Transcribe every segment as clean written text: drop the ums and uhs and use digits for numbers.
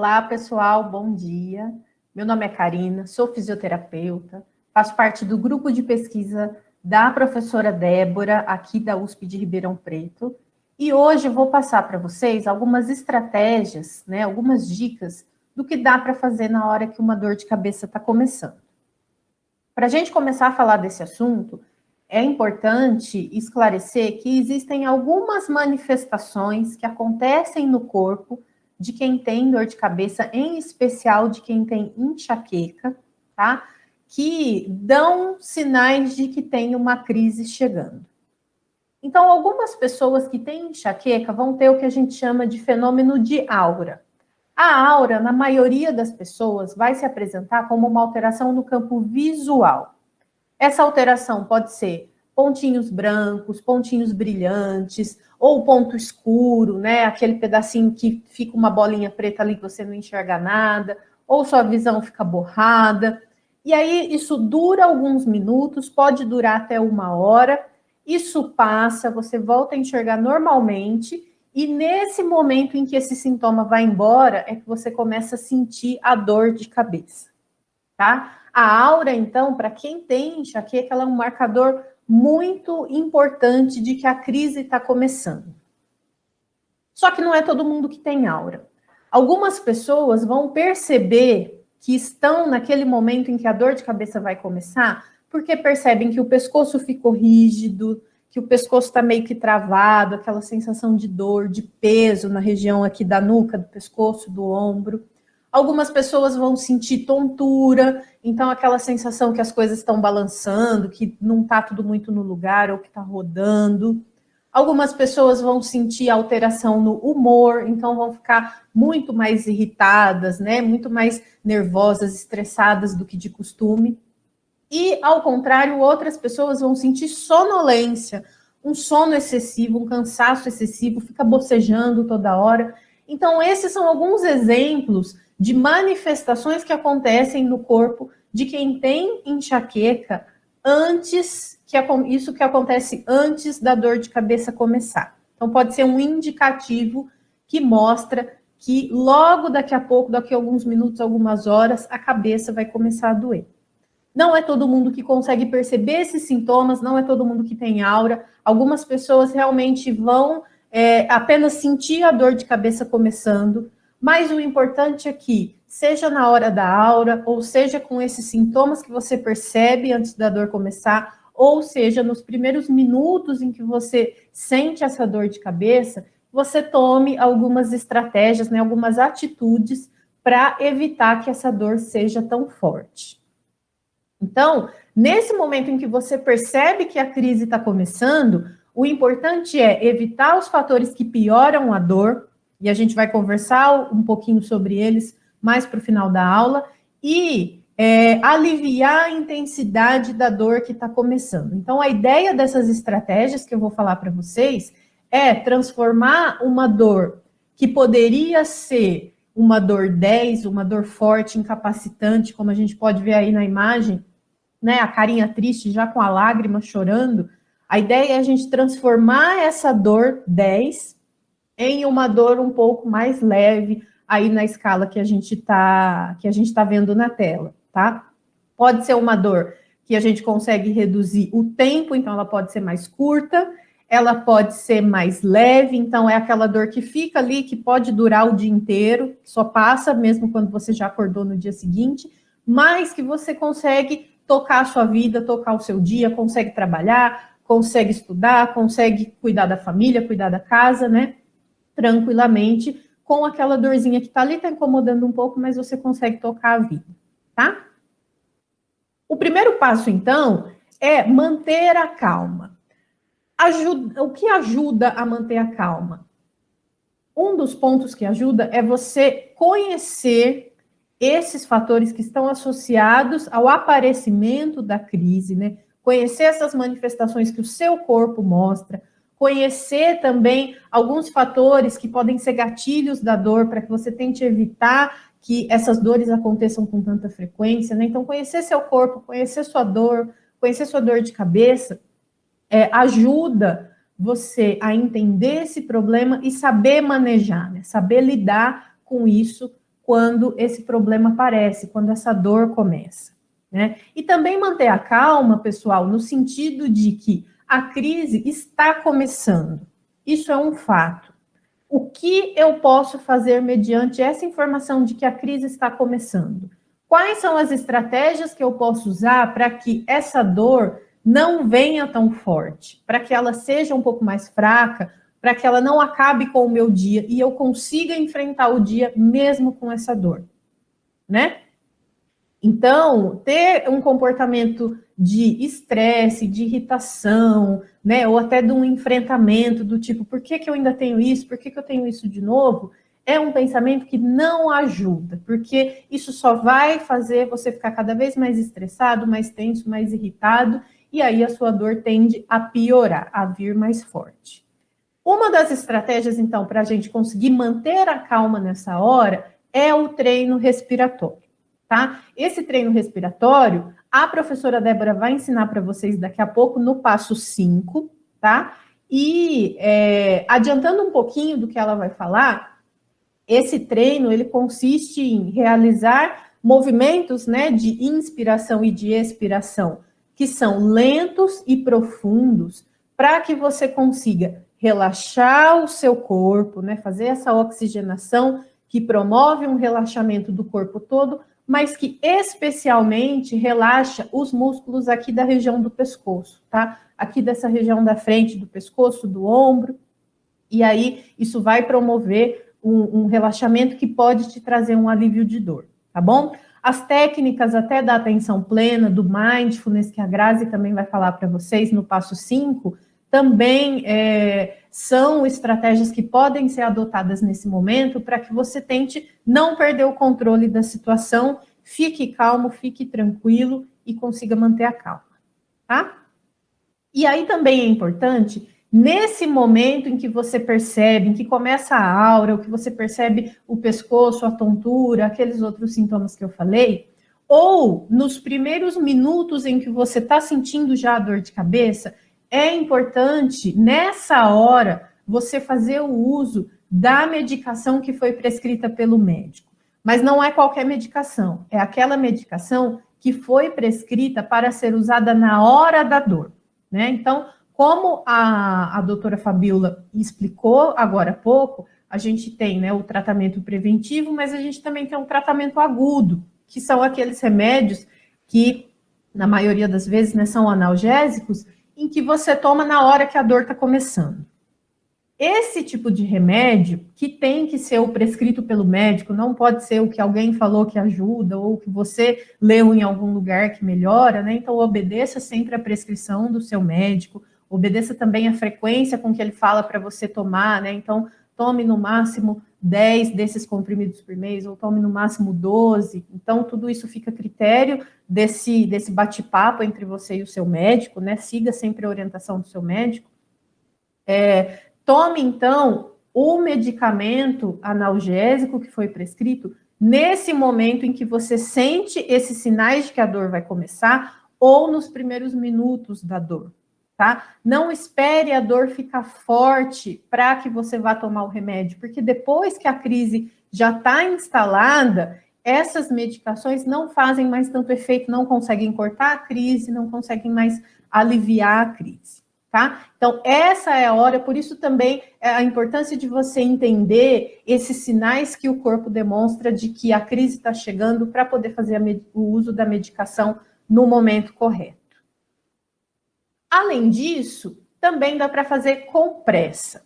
Olá, pessoal, bom dia. Meu nome é Karina, sou fisioterapeuta, faço parte do grupo de pesquisa da professora Débora, aqui da USP de Ribeirão Preto, e hoje eu vou passar para vocês algumas estratégias, né, algumas dicas do que dá para fazer na hora que uma dor de cabeça está começando. Para a gente começar a falar desse assunto, é importante esclarecer que existem algumas manifestações que acontecem no corpo de quem tem dor de cabeça, em especial de quem tem enxaqueca, tá? Que dão sinais de que tem uma crise chegando. Então, algumas pessoas que têm enxaqueca vão ter o que a gente chama de fenômeno de aura. A aura, na maioria das pessoas, vai se apresentar como uma alteração no campo visual. Essa alteração pode ser pontinhos brancos, pontinhos brilhantes, ou ponto escuro, né? Aquele pedacinho que fica uma bolinha preta ali que você não enxerga nada, ou sua visão fica borrada. E aí isso dura alguns minutos, pode durar até 1 hora. Isso passa, você volta a enxergar normalmente, e nesse momento em que esse sintoma vai embora, é que você começa a sentir a dor de cabeça, tá? A aura, então, para quem tem enxaqueca, ela é um marcador muito importante de que a crise está começando. Só que não é todo mundo que tem aura. Algumas pessoas vão perceber que estão naquele momento em que a dor de cabeça vai começar, porque percebem que o pescoço ficou rígido, que o pescoço está meio que travado, aquela sensação de dor, de peso na região aqui da nuca, do pescoço, do ombro. Algumas pessoas vão sentir tontura, então aquela sensação que as coisas estão balançando, que não está tudo muito no lugar ou que está rodando. Algumas pessoas vão sentir alteração no humor, então vão ficar muito mais irritadas, né? Muito mais nervosas, estressadas do que de costume. E, ao contrário, outras pessoas vão sentir sonolência, um sono excessivo, um cansaço excessivo, fica bocejando toda hora. Então, esses são alguns exemplos de manifestações que acontecem no corpo de quem tem enxaqueca isso que acontece antes da dor de cabeça começar. Então, pode ser um indicativo que mostra que logo daqui a pouco, daqui a alguns minutos, algumas horas, a cabeça vai começar a doer. Não é todo mundo que consegue perceber esses sintomas, não é todo mundo que tem aura. Algumas pessoas realmente vão apenas sentir a dor de cabeça começando, mas o importante é que, seja na hora da aura, ou seja com esses sintomas que você percebe antes da dor começar, ou seja nos primeiros minutos em que você sente essa dor de cabeça, você tome algumas estratégias, né, algumas atitudes para evitar que essa dor seja tão forte. Então, nesse momento em que você percebe que a crise está começando, o importante é evitar os fatores que pioram a dor, e a gente vai conversar um pouquinho sobre eles mais para o final da aula, e aliviar a intensidade da dor que está começando. Então, a ideia dessas estratégias que eu vou falar para vocês é transformar uma dor que poderia ser uma dor 10, uma dor forte, incapacitante, como a gente pode ver aí na imagem, né, a carinha triste, já com a lágrima, chorando. A ideia é a gente transformar essa dor 10 em uma dor um pouco mais leve, aí na escala que a gente tá vendo na tela, tá? Pode ser uma dor que a gente consegue reduzir o tempo, então ela pode ser mais curta, ela pode ser mais leve, então é aquela dor que fica ali, que pode durar o dia inteiro, só passa mesmo quando você já acordou no dia seguinte, mas que você consegue tocar a sua vida, tocar o seu dia, consegue trabalhar, consegue estudar, consegue cuidar da família, cuidar da casa, né? Tranquilamente, com aquela dorzinha que tá ali, tá incomodando um pouco, mas você consegue tocar a vida, tá? O primeiro passo, então, é manter a calma. O que ajuda a manter a calma? Um dos pontos que ajuda é você conhecer esses fatores que estão associados ao aparecimento da crise, né? Conhecer essas manifestações que o seu corpo mostra, conhecer também alguns fatores que podem ser gatilhos da dor, para que você tente evitar que essas dores aconteçam com tanta frequência, né? Então, conhecer seu corpo, conhecer sua dor de cabeça, ajuda você a entender esse problema e saber manejar, né? Saber lidar com isso quando esse problema aparece, quando essa dor começa, né? E também manter a calma, pessoal, no sentido de que a crise está começando. Isso é um fato. O que eu posso fazer mediante essa informação de que a crise está começando? Quais são as estratégias que eu posso usar para que essa dor não venha tão forte, para que ela seja um pouco mais fraca, para que ela não acabe com o meu dia e eu consiga enfrentar o dia mesmo com essa dor, né? Então, ter um comportamento de estresse, de irritação, né, ou até de um enfrentamento do tipo, por que eu ainda tenho isso? Por que eu tenho isso de novo? É um pensamento que não ajuda, porque isso só vai fazer você ficar cada vez mais estressado, mais tenso, mais irritado, e aí a sua dor tende a piorar, a vir mais forte. Uma das estratégias, então, para a gente conseguir manter a calma nessa hora é o treino respiratório, tá? Esse treino respiratório, a professora Débora vai ensinar para vocês daqui a pouco no passo 5, tá? E adiantando um pouquinho do que ela vai falar, esse treino, ele consiste em realizar movimentos, né, de inspiração e de expiração, que são lentos e profundos, para que você consiga relaxar o seu corpo, né, fazer essa oxigenação que promove um relaxamento do corpo todo, mas que especialmente relaxa os músculos aqui da região do pescoço, tá? Aqui dessa região da frente do pescoço, do ombro, e aí isso vai promover um relaxamento que pode te trazer um alívio de dor, tá bom? As técnicas até da atenção plena, do mindfulness, que a Grazi também vai falar para vocês no passo 5, também são estratégias que podem ser adotadas nesse momento para que você tente não perder o controle da situação, fique calmo, fique tranquilo e consiga manter a calma, tá? E aí também é importante, nesse momento em que você percebe, em que começa a aura, ou que você percebe o pescoço, a tontura, aqueles outros sintomas que eu falei, ou nos primeiros minutos em que você está sentindo já a dor de cabeça, é importante, nessa hora, você fazer o uso da medicação que foi prescrita pelo médico. Mas não é qualquer medicação, é aquela medicação que foi prescrita para ser usada na hora da dor, né? Então, como a doutora Fabiola explicou agora há pouco, a gente tem, né, o tratamento preventivo, mas a gente também tem um tratamento agudo, que são aqueles remédios que, na maioria das vezes, né, são analgésicos, em que você toma na hora que a dor está começando. Esse tipo de remédio, que tem que ser o prescrito pelo médico, não pode ser o que alguém falou que ajuda, ou que você leu em algum lugar que melhora, né? Então, obedeça sempre a prescrição do seu médico, obedeça também a frequência com que ele fala para você tomar, né? Então, tome no máximo 10 desses comprimidos por mês, ou tome no máximo 12. Então, tudo isso fica a critério desse bate-papo entre você e o seu médico, né? Siga sempre a orientação do seu médico. Tome, então, o medicamento analgésico que foi prescrito nesse momento em que você sente esses sinais de que a dor vai começar ou nos primeiros minutos da dor, tá? Não espere a dor ficar forte para que você vá tomar o remédio, porque depois que a crise já está instalada, essas medicações não fazem mais tanto efeito, não conseguem cortar a crise, não conseguem mais aliviar a crise. Tá? Então, essa é a hora, por isso também é a importância de você entender esses sinais que o corpo demonstra de que a crise está chegando para poder fazer o uso da medicação no momento correto. Além disso, também dá para fazer compressa.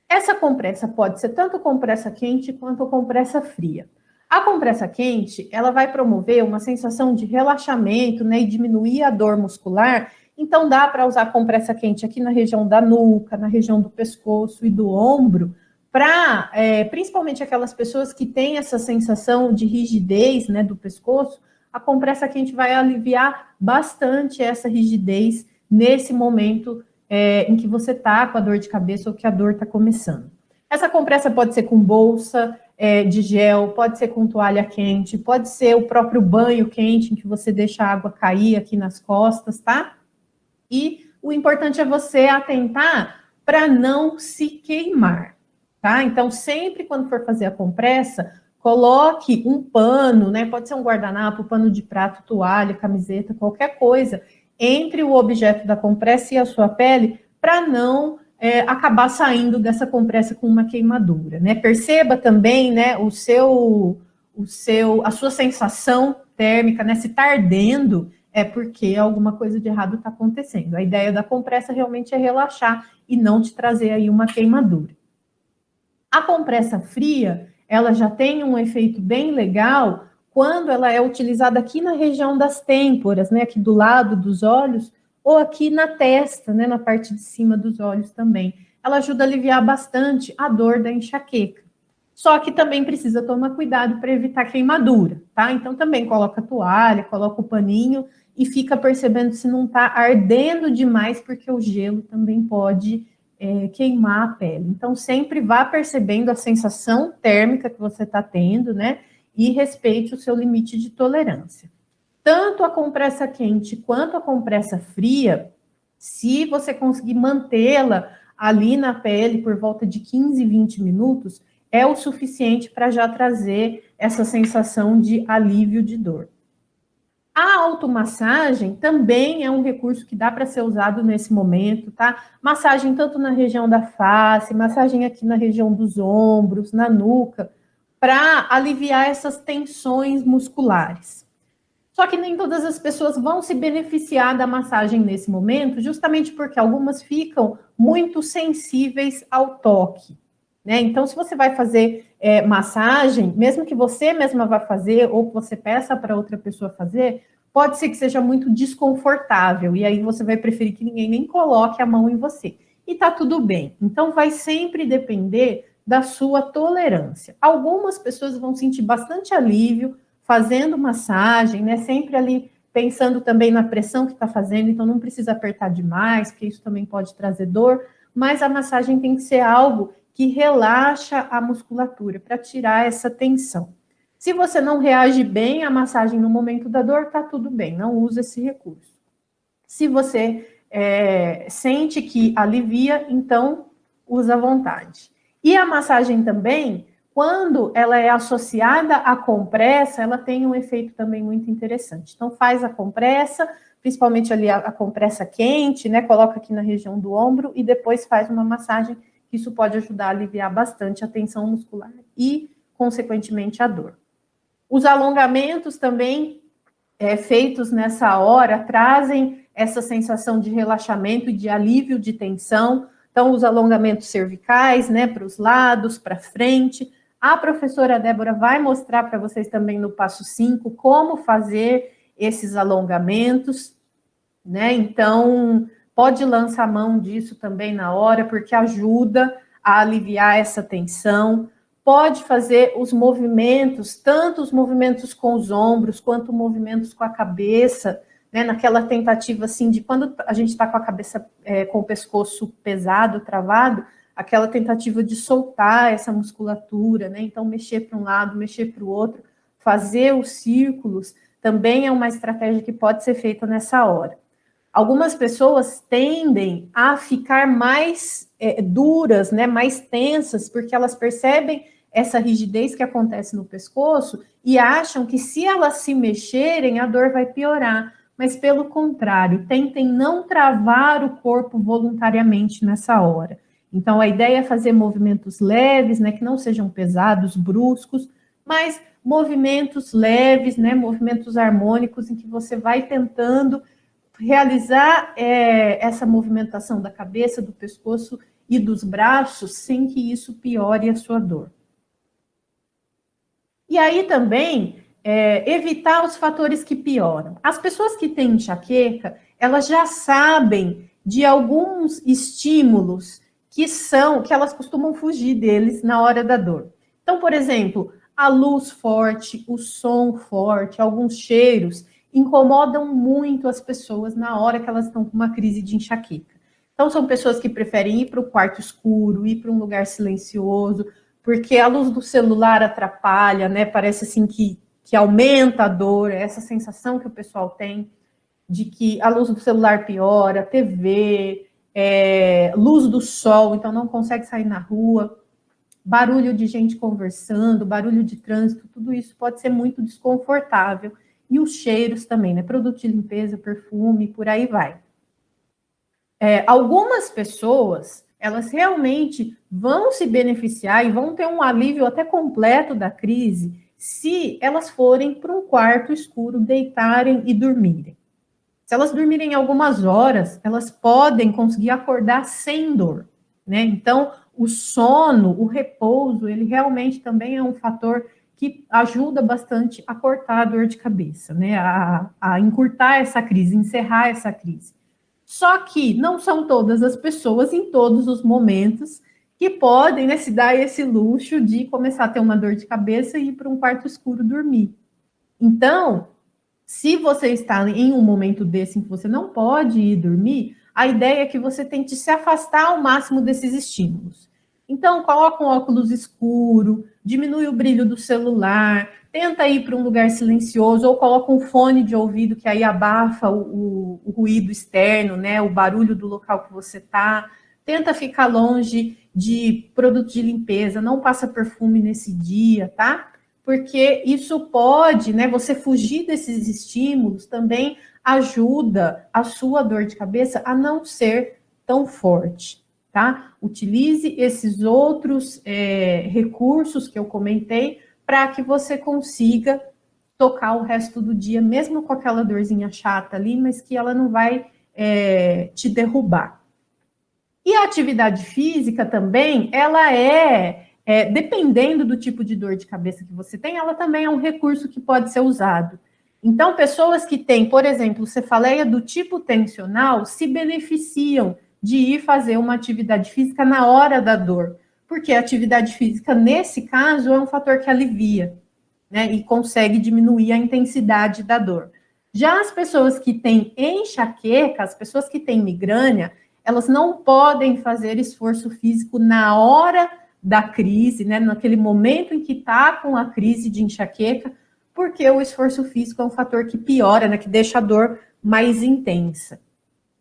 Essa compressa pode ser tanto compressa quente quanto compressa fria. A compressa quente, ela vai promover uma sensação de relaxamento, né, e diminuir a dor muscular. Então, dá para usar compressa quente aqui na região da nuca, na região do pescoço e do ombro, para, principalmente aquelas pessoas que têm essa sensação de rigidez, né, do pescoço, a compressa quente vai aliviar bastante essa rigidez nesse momento em que você está com a dor de cabeça ou que a dor está começando. Essa compressa pode ser com bolsa de gel, pode ser com toalha quente, pode ser o próprio banho quente, em que você deixa a água cair aqui nas costas, tá? E o importante é você atentar para não se queimar, tá? Então, sempre quando for fazer a compressa, coloque um pano, né? Pode ser um guardanapo, pano de prato, toalha, camiseta, qualquer coisa, entre o objeto da compressa e a sua pele, para não acabar saindo dessa compressa com uma queimadura, né? Perceba também, né, a sua sensação térmica, né? Se está ardendo, é porque alguma coisa de errado está acontecendo. A ideia da compressa realmente é relaxar e não te trazer aí uma queimadura. A compressa fria, ela já tem um efeito bem legal quando ela é utilizada aqui na região das têmporas, né, aqui do lado dos olhos, ou aqui na testa, né, na parte de cima dos olhos também. Ela ajuda a aliviar bastante a dor da enxaqueca. Só que também precisa tomar cuidado para evitar queimadura, tá? Então também coloca a toalha, coloca o paninho e fica percebendo se não está ardendo demais, porque o gelo também pode queimar a pele. Então, sempre vá percebendo a sensação térmica que você está tendo, né? E respeite o seu limite de tolerância. Tanto a compressa quente quanto a compressa fria, se você conseguir mantê-la ali na pele por volta de 15, 20 minutos, é o suficiente para já trazer essa sensação de alívio de dor. A automassagem também é um recurso que dá para ser usado nesse momento, tá? Massagem tanto na região da face, massagem aqui na região dos ombros, na nuca, para aliviar essas tensões musculares. Só que nem todas as pessoas vão se beneficiar da massagem nesse momento, justamente porque algumas ficam muito sensíveis ao toque, né? Então, se você vai fazer massagem, mesmo que você mesma vá fazer ou que você peça para outra pessoa fazer, pode ser que seja muito desconfortável, e aí você vai preferir que ninguém nem coloque a mão em você. E tá tudo bem. Então, vai sempre depender da sua tolerância. Algumas pessoas vão sentir bastante alívio fazendo massagem, né? Sempre ali pensando também na pressão que está fazendo, então não precisa apertar demais, porque isso também pode trazer dor, mas a massagem tem que ser algo que relaxa a musculatura para tirar essa tensão. Se você não reage bem à massagem no momento da dor, tá tudo bem, não use esse recurso. Se você sente que alivia, então usa à vontade. E a massagem também, quando ela é associada à compressa, ela tem um efeito também muito interessante. Então faz a compressa, principalmente ali a compressa quente, né? Coloca aqui na região do ombro e depois faz uma massagem. Isso pode ajudar a aliviar bastante a tensão muscular e, consequentemente, a dor. Os alongamentos também feitos nessa hora trazem essa sensação de relaxamento e de alívio de tensão. Então, os alongamentos cervicais, né, para os lados, para frente. A professora Débora vai mostrar para vocês também no passo 5 como fazer esses alongamentos, né? Então, pode lançar a mão disso também na hora, porque ajuda a aliviar essa tensão. Pode fazer os movimentos, tanto os movimentos com os ombros, quanto movimentos com a cabeça, né? Naquela tentativa, assim, de quando a gente está com a cabeça, com o pescoço pesado, travado, aquela tentativa de soltar essa musculatura, né? Então, mexer para um lado, mexer para o outro, fazer os círculos, também é uma estratégia que pode ser feita nessa hora. Algumas pessoas tendem a ficar mais duras, né, mais tensas, porque elas percebem essa rigidez que acontece no pescoço e acham que se elas se mexerem, a dor vai piorar. Mas, pelo contrário, tentem não travar o corpo voluntariamente nessa hora. Então, a ideia é fazer movimentos leves, né, que não sejam pesados, bruscos, mas movimentos leves, né, movimentos harmônicos, em que você vai tentando realizar essa movimentação da cabeça, do pescoço e dos braços sem que isso piore a sua dor. E aí também evitar os fatores que pioram. As pessoas que têm enxaqueca, elas já sabem de alguns estímulos que elas costumam fugir deles na hora da dor. Então, por exemplo, a luz forte, o som forte, alguns cheiros incomodam muito as pessoas na hora que elas estão com uma crise de enxaqueca. Então, são pessoas que preferem ir para o quarto escuro, ir para um lugar silencioso, porque a luz do celular atrapalha, né? Parece assim que aumenta a dor, essa sensação que o pessoal tem de que a luz do celular piora, TV, luz do sol, então não consegue sair na rua. barulho de gente conversando, barulho de trânsito, tudo isso pode ser muito desconfortável. E os cheiros também, né? Produto de limpeza, perfume, por aí vai. Algumas pessoas, elas realmente vão se beneficiar e vão ter um alívio até completo da crise se elas forem para um quarto escuro, deitarem e dormirem. Se elas dormirem algumas horas, elas podem conseguir acordar sem dor, né? Então, o sono, o repouso, ele realmente também é um fator que ajuda bastante a cortar a dor de cabeça, né? A encurtar essa crise, encerrar essa crise. Só que não são todas as pessoas em todos os momentos que podem, né, se dar esse luxo de começar a ter uma dor de cabeça e ir para um quarto escuro dormir. Então, se você está em um momento desse em que você não pode ir dormir, a ideia é que você tente se afastar ao máximo desses estímulos. Então, coloca um óculos escuro, diminui o brilho do celular, tenta ir para um lugar silencioso, ou coloca um fone de ouvido que aí abafa o ruído externo, né, o barulho do local que você está. Tenta ficar longe de produto de limpeza, não passa perfume nesse dia, tá? Porque isso pode, né, você fugir desses estímulos também ajuda a sua dor de cabeça a não ser tão forte, tá? Utilize esses outros recursos que eu comentei para que você consiga tocar o resto do dia, mesmo com aquela dorzinha chata ali, mas que ela não vai te derrubar. E a atividade física também, ela dependendo do tipo de dor de cabeça que você tem, ela também é um recurso que pode ser usado. Então, pessoas que têm, por exemplo, cefaleia do tipo tensional, se beneficiam de ir fazer uma atividade física na hora da dor, porque a atividade física, nesse caso, é um fator que alivia, né, e consegue diminuir a intensidade da dor. Já as pessoas que têm enxaqueca, as pessoas que têm migrânia, elas não podem fazer esforço físico na hora da crise, né, naquele momento em que está com a crise de enxaqueca, porque o esforço físico é um fator que piora, né, que deixa a dor mais intensa.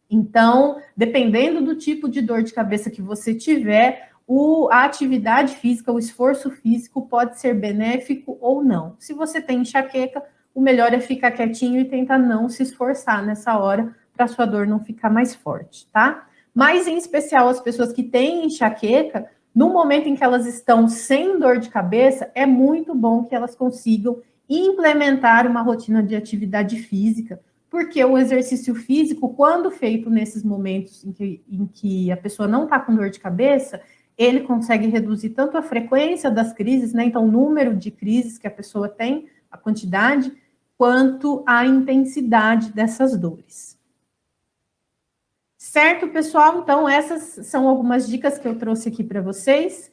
Então, dependendo do tipo de dor de cabeça que você tiver, a atividade física, o esforço físico pode ser benéfico ou não. Se você tem enxaqueca, o melhor é ficar quietinho e tentar não se esforçar nessa hora para sua dor não ficar mais forte, tá? Mas, em especial, as pessoas que têm enxaqueca, no momento em que elas estão sem dor de cabeça, é muito bom que elas consigam implementar uma rotina de atividade física, porque o exercício físico, quando feito nesses momentos em que a pessoa não está com dor de cabeça, ele consegue reduzir tanto a frequência das crises, né? Então, o número de crises que a pessoa tem, a quantidade, quanto a intensidade dessas dores. Certo, pessoal? Então, essas são algumas dicas que eu trouxe aqui para vocês.